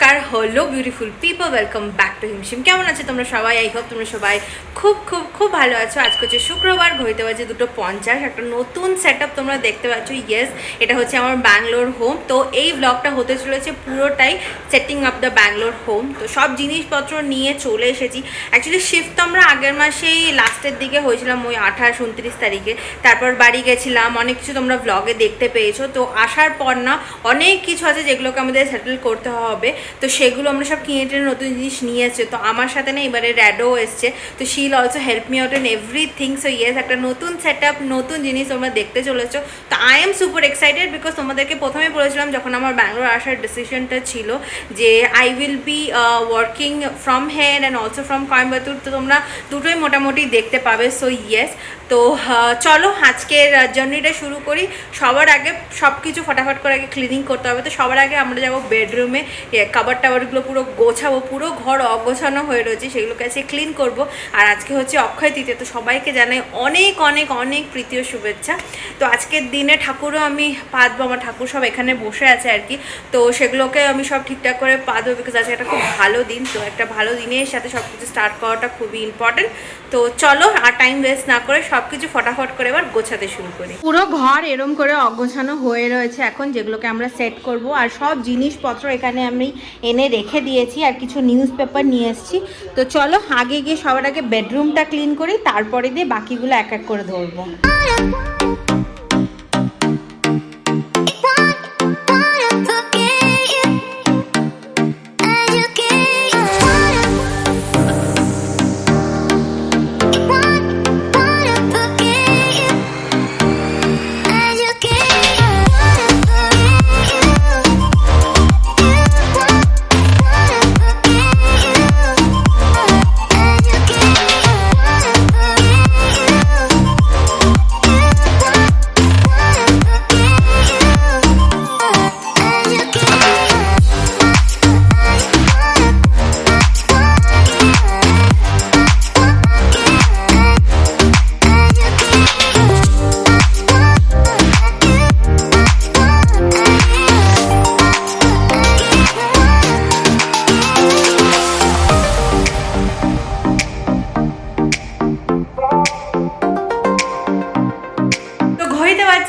নমস্কার হলো beautiful people, welcome back to হিমশিম। কেমন আছো তোমরা সবাই? আই হোপ তোমরা সবাই খুব খুব খুব ভালো আছো। আজকে হচ্ছে শুক্রবার, ঘড়িতে বাজে 2:50। একটা নতুন সেট আপ তোমরা দেখতে পাচ্ছ। ইয়েস, এটা হচ্ছে আমার ব্যাঙ্গালোর হোম। তো এই ব্লগটা হতে চলেছে পুরোটাই setting up the Bangalore home. তো সব জিনিসপত্র নিয়ে চলে এসেছি। অ্যাকচুয়ালি শিফট তো আমরা আগের মাসেই লাস্টের দিকে হয়েছিলাম, ওই 28-29 তারিখে। তারপর বাড়ি গেছিলাম, অনেক কিছু তোমরা ব্লগে দেখতে পেয়েছো। তো আসার পর না অনেক কিছু আছে যেগুলোকে আমাদের সেটেল করতে হবে। তো সেগুলো আমরা সব কিনে টেনে নতুন জিনিস নিয়ে এসছে। তো আমার সাথে না এবারে র্যাডো এসছে, তো she will also help me out in everything. So yes, একটা নতুন সেট আপ, নতুন জিনিস তোমরা দেখতে চলেছো। তো I am super excited because তোমাদেরকে প্রথমে বলেছিলাম যখন আমার ব্যাঙ্গালোর আসার ডিসিশনটা ছিল যে I will be working from here and also from Coimbatore. তো তোমরা দুটোই মোটামুটি দেখতে পাবে। সো ইয়েস, তো চলো আজকের জার্নিটা শুরু করি। সবার আগে সব কিছু ফটাফট করে আগে ক্লিনিং করতে হবে। তো সবার আগে আমরা যাবো বেডরুমে, কাবার টাবারগুলো পুরো গোছাবো। পুরো ঘর অগোছানো হয়ে রয়েছে, সেগুলোকে আজকে ক্লিন করব। আর আজকে হচ্ছে অক্ষয় তৃতীয়া, তো সবাইকে জানাই অনেক অনেক অনেক প্রীতি ও শুভেচ্ছা। তো আজকের দিনে ঠাকুরও আমি পাতবো, আমার ঠাকুর সব এখানে বসে আছে আর কি। তো সেগুলোকে আমি সব ঠিকঠাক করে পাতবো বিকজ আজকে একটা খুব ভালো দিন। তো একটা ভালো দিনের সাথে সব কিছু স্টার্ট করাটা খুবই ইম্পর্টেন্ট। তো চলো আর টাইম ওয়েস্ট না করে সব কিছু ফটাফট করে এবার গোছাতে শুরু করি। পুরো ঘর এরম করে অগোছানো হয়ে রয়েছে এখন, যেগুলোকে আমরা সেট করব। আর সব জিনিসপত্র এখানে আমি এনে রেখে দিয়েছি, আর কিছু নিউজ পেপার নিয়ে এসেছি। তো চলো আগে গিয়ে সবার আগে বেডরুমটা ক্লিন করি, তারপরে দিয়ে বাকিগুলো এক এক করে ধরবো।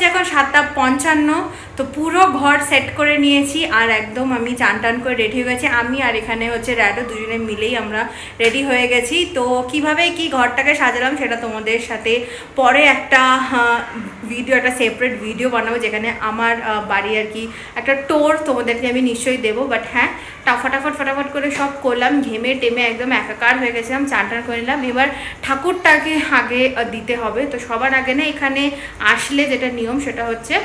এখন 7:55। তো পুরো ঘর সেট করে নিয়েছি আর একদম আমি চান টান করে রেডি হয়ে গেছি। আমি আর এখানে হচ্ছে র্যাডো, দুজনে মিলেই আমরা রেডি হয়ে গেছি। তো কিভাবে কি ঘরটাকে সাজালাম সেটা তোমাদের সাথে পরে একটা ভিডিও, একটা সেপারেট ভিডিও বানাবো, যেখানে আমার বাড়ি আর কি একটা টোর তোমাদেরকে আমি নিশ্চয়ই দেবো। বাট হ্যাঁ, ফটাফট করে সব করলাম, ঘেমে টেমে একদম একাকার হয়ে গেছিলাম, চান টান করে নিলাম। এবার ঠাকুরটাকে আগে দিতে হবে। তো সবার আগে না এখানে আসলে যেটা নিয়ম সেটা হচ্ছে,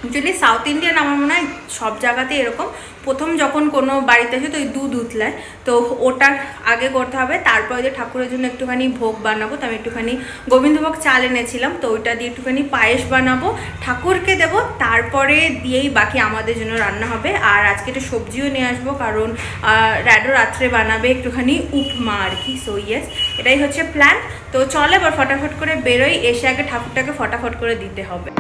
অ্যাকচুয়ালি সাউথ ইন্ডিয়ান আমার মনে হয় সব জায়গাতেই এরকম, প্রথম যখন কোনো বাড়িতে আসে তো ওই দুধ উতলায়, তো ওটা আগে করতে হবে। তারপরে যে ঠাকুরের জন্য একটুখানি ভোগ বানাবো, তো আমি একটুখানি গোবিন্দভোগ চাল এনেছিলাম, তো ওইটা দিয়ে একটুখানি পায়েস বানাবো, ঠাকুরকে দেবো। তারপরে দিয়েই বাকি আমাদের জন্য রান্না হবে। আর আজকে একটু সবজিও নিয়ে আসবো, কারণ র্যাডো রাত্রে বানাবে একটুখানি উপমা আর কি। সো ইয়েস, এটাই হচ্ছে প্ল্যান। তো চলো এবার ফটাফট করে বেরোই, এসে আগে ঠাকুরটাকে ফটাফট করে দিতে হবে।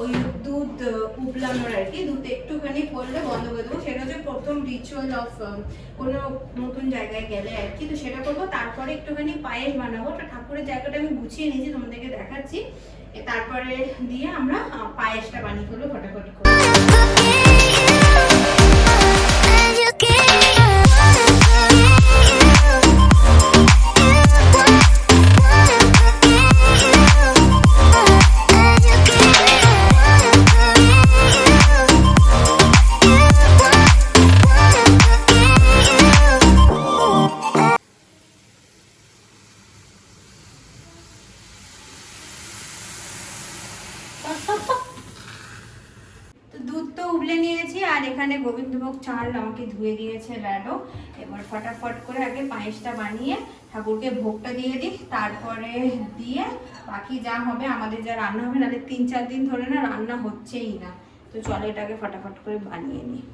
ওই দুধ উবলানোর আর কি, দুধ একটুখানি পড়লে বন্ধ করে দেবো। সেটা হচ্ছে প্রথম রিচুয়াল অফ কোনো নতুন জায়গায় গেলে আর কি। তো সেটা করবো, তারপরে একটুখানি পায়েস বানাবো। তো ঠাকুরের জায়গাটা আমি গুছিয়ে নিয়েছি, তোমাদেরকে দেখাচ্ছি। তারপরে দিয়ে আমরা পায়েসটা বানিয়ে ফেলবো ফটাফট করে। তো এখানে গোবিন্দভোগ চাল আমাকে ধুয়ে দিয়েছে র্যাডো। এবার ফটাফট করে আগে পায়েসটা বানিয়ে ঠাকুরকে ভোগটা দিয়ে দিই, তারপরে দিয়ে বাকি যা হবে আমাদের যা রান্না হবে, নাহলে 3-4 দিন ধরে না রান্না হচ্ছেই না। তো চলো এটাকে ফটাফট করে বানিয়ে নিই।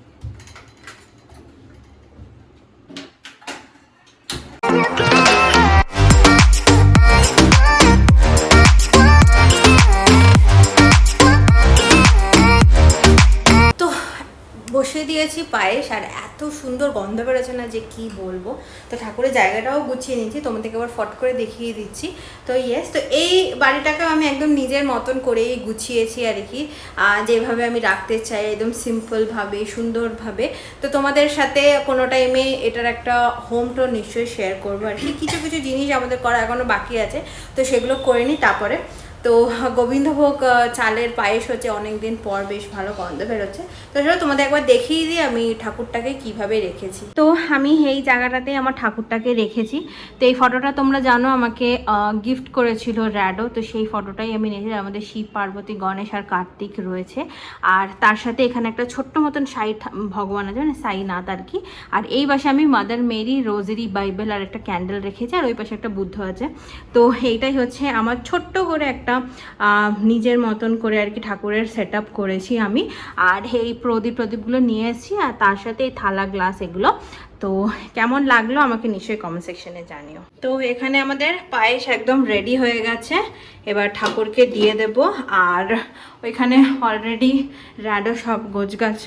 বসিয়ে দিয়েছি পায়েস, আর এত সুন্দর গন্ধ বেরোচ্ছে না যে কি বলবো। তো ঠাকুরের জায়গাটাও গুছিয়ে নিয়েছি, তোমাদেরকে আবার ফট করে দেখিয়ে দিচ্ছি। তো ইয়েস, তো এই বাড়িটাকে আমি একদম নিজের মতন করেই গুছিয়েছি আর কি, যেভাবে আমি রাখতে চাই একদম সিম্পলভাবে সুন্দরভাবে। তো তোমাদের সাথে কোনো টাইমে এটার একটা হোম টুর নিশ্চয়ই শেয়ার করবো আর কি। কিছু কিছু জিনিস আমাদের করা এখনও বাকি আছে, তো সেগুলো করে নিই তারপরে। তো গোবিন্দভোগ চালের পায়েস হচ্ছে অনেক দিন পর, বেশ ভালো গন্ধ বেরোচ্ছে। তো সেটা তোমাদের একবার দেখিয়ে দিই আমি ঠাকুরটাকে কিভাবে রেখেছি। তো আমি এই জায়গাটাতেই আমার ঠাকুরটাকে রেখেছি। তো এই ফটোটা তোমরা জানো আমাকে গিফট করেছিল র্যাডো, তো সেই ফটোটাই আমি নিয়েছি। আমাদের শিব, পার্বতী, গণেশ আর কার্তিক রয়েছে, আর তার সাথে এখানে একটা ছোট্ট মতন সাই ভগবান আছে, মানে সাইনাথ আর কি। আর এই পাশে আমি মাদার মেরি, রোজারি, বাইবেল আর একটা ক্যান্ডেল রেখেছি, আর ওই পাশে একটা বুদ্ধ আছে। তো এইটাই হচ্ছে আমার ছোট্ট করে একটা নিজের মতন করে আর কি ঠাকুরের সেট আপ করেছি আমি। আর এই প্রদীপগুলো নিয়ে এসেছি, আর তার সাথে এই থালা, গ্লাস, এগুলো। তো কেমন লাগলো আমাকে নিশ্চয়ই কমেন্ট সেকশনে জানিও। তো এখানে আমাদের পায়েস একদম রেডি হয়ে গেছে, এবার ঠাকুরকে দিয়ে দেব। আর ওইখানে অলরেডি র্যাডো সব গোছগাছ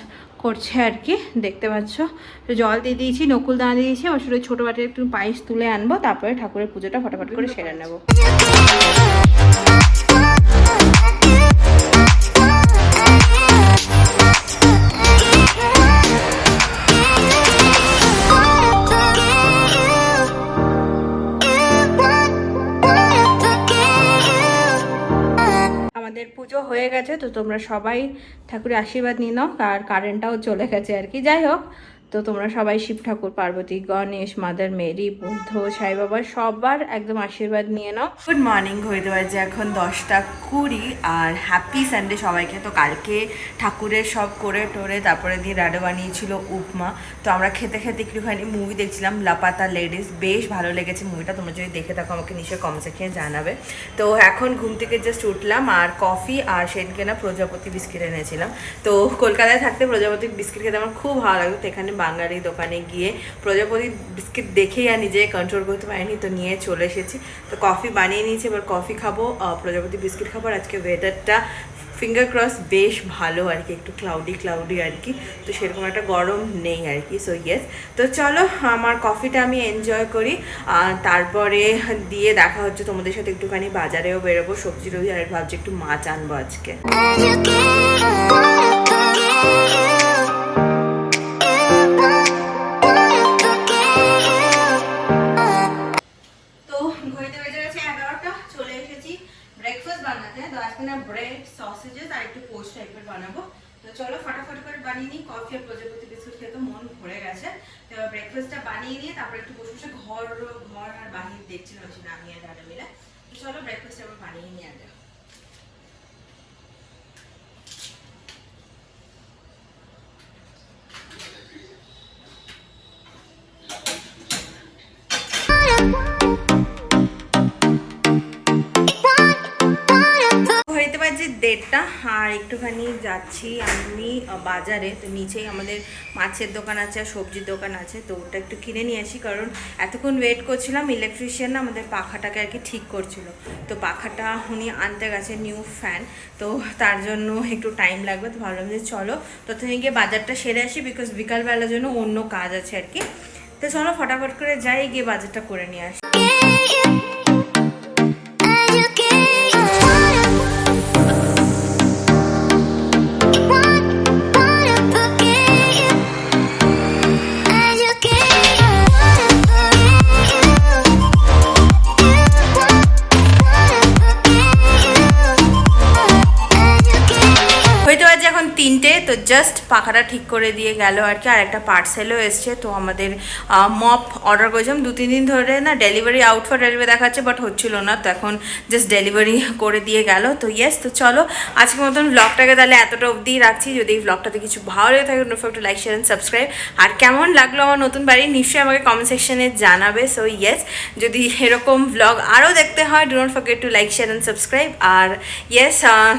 করছে আর কি, দেখতে পাচ্ছ। তো জল দিয়ে দিয়েছি, নকুল দানা দিয়ে দিয়েছি। আমার শুধু ছোটো বাটির একটু পায়েস তুলে আনবো, তারপরে ঠাকুরের পুজোটা ফটাফট করে সেরে নেবো। পুজো হয়ে গেছে, তো তোমরা সবাই ঠাকুরের আশীর্বাদ নিয়ে নাও। আর কারেন্টটাও চলে গেছে আর কি। যাই হোক, তো তোমরা সবাই শিব ঠাকুর, পার্বতী, গণেশ, মাদার মেরি, বুদ্ধ, সাই বাবা সবার একদম আশীর্বাদ নিয়ে নাও। গুড মর্নিং, হইতে পারছে এখন 10:20, আর হ্যাপি সানডে সবাইকে। তো কালকে ঠাকুরের সব করে টোরে তারপরে দিয়ে র্যাডো বানিয়েছিল উপমা। তো আমরা খেতে খেতে একটুখানি মুভি দেখছিলাম, লাপাতা লেডিস। বেশ ভালো লেগেছে মুভিটা, তোমরা যদি দেখে থাকো আমাকে নিশ্চয়ই কমেন্ট সেকশনে জানাবে। তো এখন ঘুম থেকে জাস্ট উঠলাম, আর কফি আর সেদিনকে না প্রজাপতি বিস্কিট এনেছিলাম। তো কলকাতায় থাকতে প্রজাপতি বিস্কিট খেতে আমার খুব ভালো লাগতো। তো এখানে বাঙালি দোকানে গিয়ে প্রজাপতি বিস্কিট দেখেই আর নিজে কন্ট্রোল করতে পারিনি, তো নিয়ে চলে এসেছি। তো কফি বানিয়ে নিয়েছি, এবার কফি খাবো, প্রজাপতি বিস্কিট খাবো। আর আজকে ওয়েদারটা ফিঙ্গার ক্রস বেশ ভালো আর কি, একটু ক্লাউডি আর কি, তো সেরকম একটা গরম নেই আর কি। সো ইয়েস, তো চলো আমার কফিটা আমি এনজয় করি, তারপরে দিয়ে দেখা হচ্ছে তোমাদের সাথে। একটুখানি বাজারেও বেরোবো, সবজি টবজি, আর ভাবছি একটু মাছ আনবো আজকে। ব্রেড, সসেজেস আর একটু পোস্ট টাইপের বানাবো। তো চলো ফটাফট করে বানিয়ে নিই। কফি আর প্রজাপতি বিস্কুট খেতে মন ভরে গেছে। তো এবার ব্রেকফাস্টটা বানিয়ে নিয়ে তারপরে একটু বসে বসে ঘর আর বাহির দেখছিলাম আমি আর দাদা মিলে। তো চলো ব্রেকফাস্ট আবার বানিয়ে নিয়ে আগে। দেড়টা, আর একটুখানি যাচ্ছি আমি বাজারে। তো নিচেই আমাদের মাছের দোকান আছে আর সবজির দোকান আছে, তো ওটা একটু কিনে নিয়ে আসি। কারণ এতক্ষণ ওয়েট করছিলাম, ইলেকট্রিশিয়ান না আমাদের পাখাটাকে আর কি ঠিক করছিল। তো পাখাটা উনি আনতে গেছে, নিউ ফ্যান, তো তার জন্য একটু টাইম লাগবে। তো ভাবলাম যে চলো ততক্ষণে গিয়ে বাজারটা সেরে আসি, বিকজ বিকালবেলার জন্য অন্য কাজ আছে আর কি। তো চলো ফটাফট করে যাই, গিয়ে বাজারটা করে নিয়ে আসি। তো জাস্ট পাখাটা ঠিক করে দিয়ে গেল আর কি। আর একটা পার্সেলও এসছে, তো আমাদের মপ অর্ডার করেছিলাম 2-3 দিন ধরে না, ডেলিভারি আউট ফর ডেলিভারি দেখাচ্ছে বাট হচ্ছিল না, তো এখন জাস্ট ডেলিভারি করে দিয়ে গেল। তো ইয়েস, তো চলো আজকের মতন ব্লগটাকে তাহলে এতটা অবধি রাখছি। যদি এই ব্লগটাতে কিছু ভালো লেগে থাকে একটু লাইক শেয়ার অ্যান্ড সাবস্ক্রাইব। আর কেমন লাগলো আমার নতুন বাড়ি নিশ্চয়ই আমাকে কমেন্ট সেকশনে জানাবে। সো ইয়েস, যদি এরকম ব্লগ আরও দেখতে হয় do not forget to like share and subscribe. আর ইয়েস,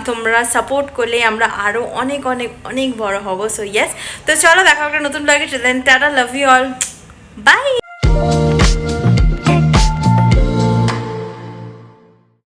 তোমরা সাপোর্ট করলে আমরা আরও অনেক অনেক অনেক বড় হব। সো ইয়েস, তো চলো দেখা একটা নতুন ব্লগে। টাটা, লাভ ইউ অল, বাই।